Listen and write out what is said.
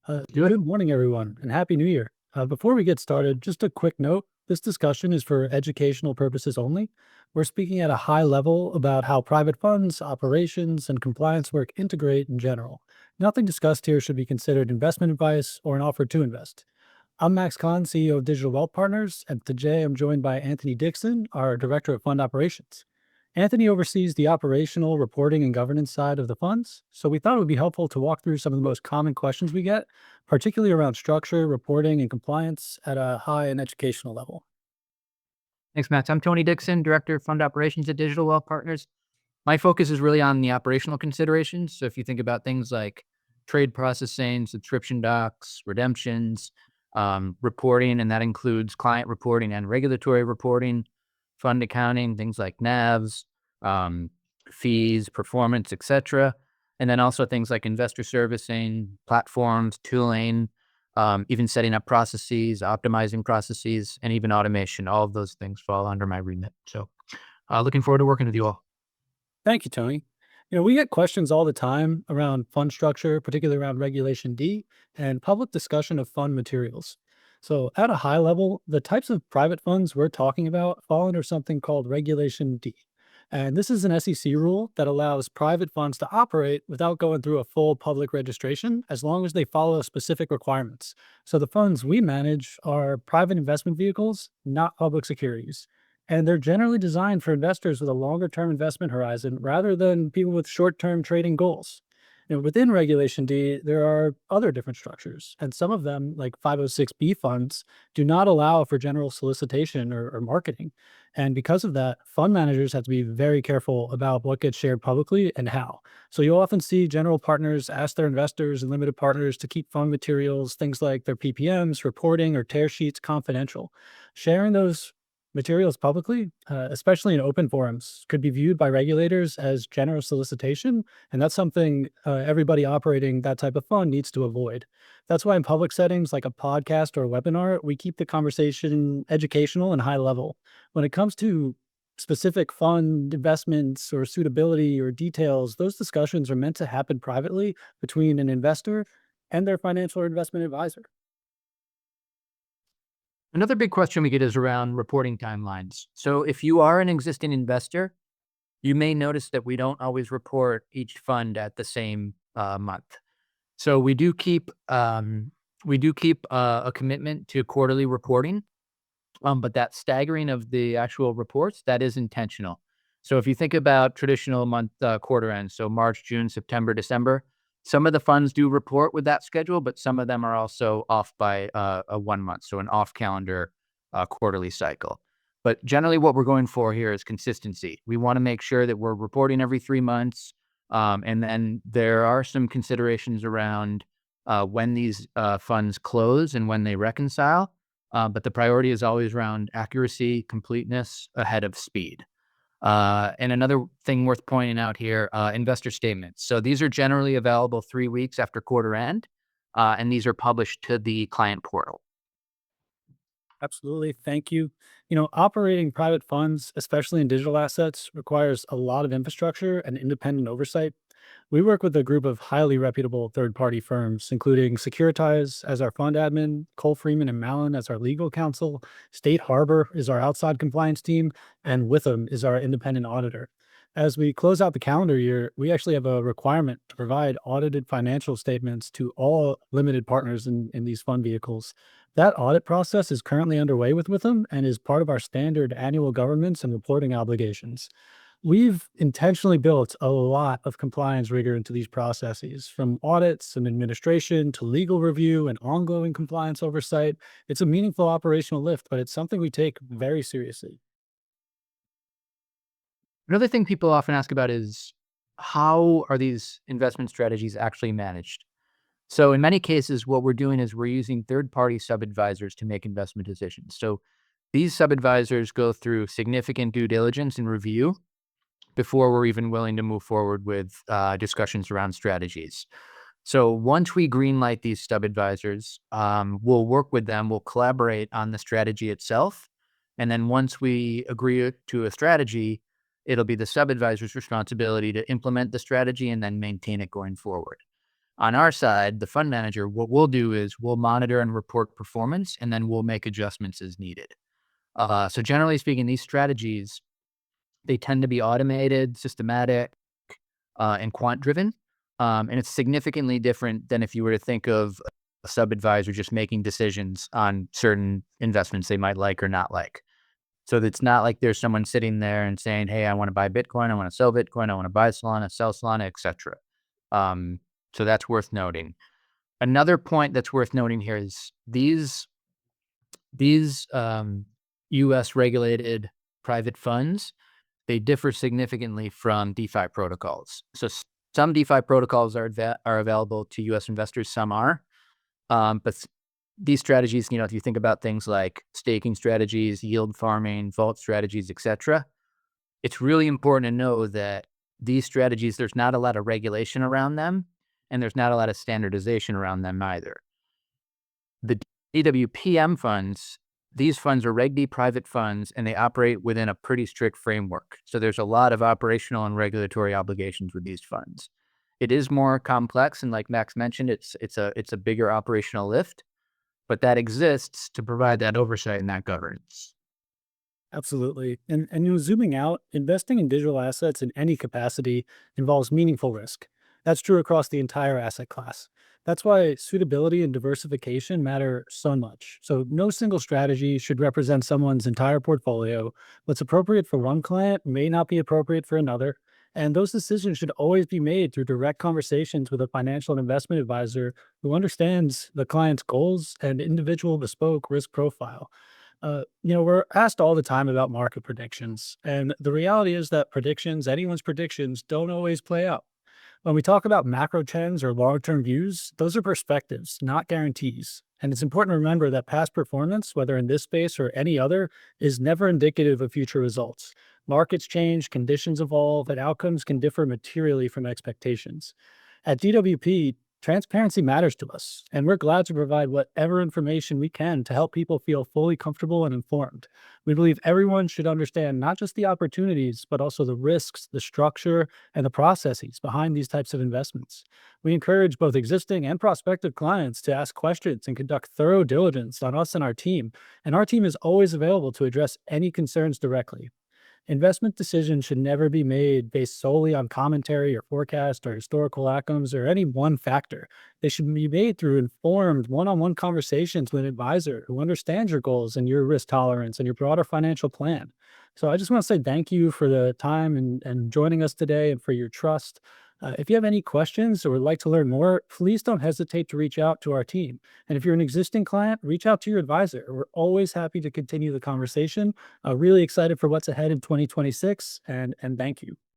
Good morning, everyone, and Happy New Year. Before we get started, just a quick note. This discussion is for educational purposes only. We're speaking at a high level about how private funds, operations, and compliance work integrate in general. Nothing discussed here should be considered investment advice or an offer to invest. I'm Max Kahn, CEO of Digital Wealth Partners, and today I'm joined by Anthony Dixon, our Director of Fund Operations. Anthony oversees the operational, reporting, and governance side of the funds, so we thought it would be helpful to walk through some of the most common questions we get, particularly around structure, reporting, and compliance at a high and educational level. Thanks, Matt. I'm Tony Dixon, Director of Fund Operations at Digital Wealth Partners. My focus is really on the operational considerations. So if you think about things like trade processing, subscription docs, redemptions, reporting, and that includes client reporting and regulatory reporting, fund accounting, things like NAVs, um, fees, performance, etc. And then also things like investor servicing, platforms, tooling, even setting up processes, optimizing processes, and even automation. All of those things fall under my remit. So looking forward to working with you all. Thank you, Tony. We get questions all the time around fund structure, particularly around Regulation D and public discussion of fund materials. So, at a high level, the types of private funds we're talking about fall under something called Regulation D. And this is an SEC rule that allows private funds to operate without going through a full public registration as long as they follow specific requirements. So, the funds we manage are private investment vehicles, not public securities, and they're generally designed for investors with a longer term investment horizon rather than people with short term trading goals. Within Regulation D, there are other different structures, and some of them, like 506B funds, do not allow for general solicitation or marketing. And because of that, fund managers have to be very careful about what gets shared publicly and how. So you'll often see general partners ask their investors and limited partners to keep fund materials, things like their PPMs, reporting, or tear sheets confidential. Sharing those materials publicly, especially in open forums, could be viewed by regulators as generous solicitation, and that's something everybody operating that type of fund needs to avoid. That's why in public settings like a podcast or a webinar, we keep the conversation educational and high level. When it comes to specific fund investments or suitability or details, those discussions are meant to happen privately between an investor and their financial or investment advisor. Another big question we get is around reporting timelines. So if you are an existing investor, you may notice that we don't always report each fund at the same month. So we do keep a commitment to quarterly reporting, but that staggering of the actual reports, that is intentional. So if you think about traditional month quarter ends, so March, June, September, December, some of the funds do report with that schedule, but some of them are also off by a 1 month, so an off calendar quarterly cycle. But generally, what we're going for here is consistency. We want to make sure that we're reporting every 3 months. And then there are some considerations around when these funds close and when they reconcile. But the priority is always around accuracy, completeness ahead of speed. And another thing worth pointing out here, investor statements. So these are generally available 3 weeks after quarter end, and these are published to the client portal. Absolutely. Thank you. Operating private funds, especially in digital assets, requires a lot of infrastructure and independent oversight. We work with a group of highly reputable third party firms, including Securitize as our fund admin, Cole Freeman and Mallon as our legal counsel, State Harbor is our outside compliance team, and Witham is our independent auditor. As we close out the calendar year, we actually have a requirement to provide audited financial statements to all limited partners in these fund vehicles. That audit process is currently underway with Witham and is part of our standard annual governance and reporting obligations. We've intentionally built a lot of compliance rigor into these processes, from audits and administration to legal review and ongoing compliance oversight. It's a meaningful operational lift, but it's something we take very seriously. Another thing people often ask about is how are these investment strategies actually managed? So in many cases, what we're doing is we're using third-party sub-advisors to make investment decisions. So these sub-advisors go through significant due diligence and review before we're even willing to move forward with discussions around strategies. So once we greenlight these sub-advisors, we'll work with them, we'll collaborate on the strategy itself. And then once we agree to a strategy, it'll be the sub-advisor's responsibility to implement the strategy and then maintain it going forward. On our side, the fund manager, what we'll do is we'll monitor and report performance, and then we'll make adjustments as needed. So generally speaking, these strategies, they tend to be automated, systematic, and quant driven. And it's significantly different than if you were to think of a sub advisor just making decisions on certain investments they might like or not like. So it's not like there's someone sitting there and saying, "Hey, I want to buy Bitcoin, I want to sell Bitcoin, I want to buy Solana, sell Solana, etc." Um, so that's worth noting. Another point that's worth noting here is these U.S. regulated private funds, they differ significantly from DeFi protocols. So some DeFi protocols are available to U.S. investors, some are. But these strategies, if you think about things like staking strategies, yield farming, vault strategies, etc., it's really important to know that these strategies, there's not a lot of regulation around them, and there's not a lot of standardization around them either. The DWPM funds, these funds are Reg D private funds, and they operate within a pretty strict framework. So there's a lot of operational and regulatory obligations with these funds. It is more complex, and like Max mentioned, it's a bigger operational lift, but that exists to provide that oversight and that governance. Absolutely. And zooming out, investing in digital assets in any capacity involves meaningful risk. That's true across the entire asset class. That's why suitability and diversification matter so much. So no single strategy should represent someone's entire portfolio. What's appropriate for one client may not be appropriate for another. And those decisions should always be made through direct conversations with a financial and investment advisor who understands the client's goals and individual bespoke risk profile. We're asked all the time about market predictions, and the reality is that predictions, anyone's predictions, don't always play out. When we talk about macro trends or long term views, those are perspectives, not guarantees. And it's important to remember that past performance, whether in this space or any other, is never indicative of future results. Markets change, conditions evolve, and outcomes can differ materially from expectations. At DWP, transparency matters to us, and we're glad to provide whatever information we can to help people feel fully comfortable and informed. We believe everyone should understand not just the opportunities, but also the risks, the structure, and the processes behind these types of investments. We encourage both existing and prospective clients to ask questions and conduct thorough diligence on us and our team is always available to address any concerns directly. Investment decisions should never be made based solely on commentary or forecast or historical outcomes or any one factor. They should be made through informed one on one conversations with an advisor who understands your goals and your risk tolerance and your broader financial plan. So I just want to say thank you for the time and joining us today and for your trust. If you have any questions or would like to learn more, please don't hesitate to reach out to our team. And if you're an existing client, reach out to your advisor. We're always happy to continue the conversation. Really excited for what's ahead in 2026 and thank you.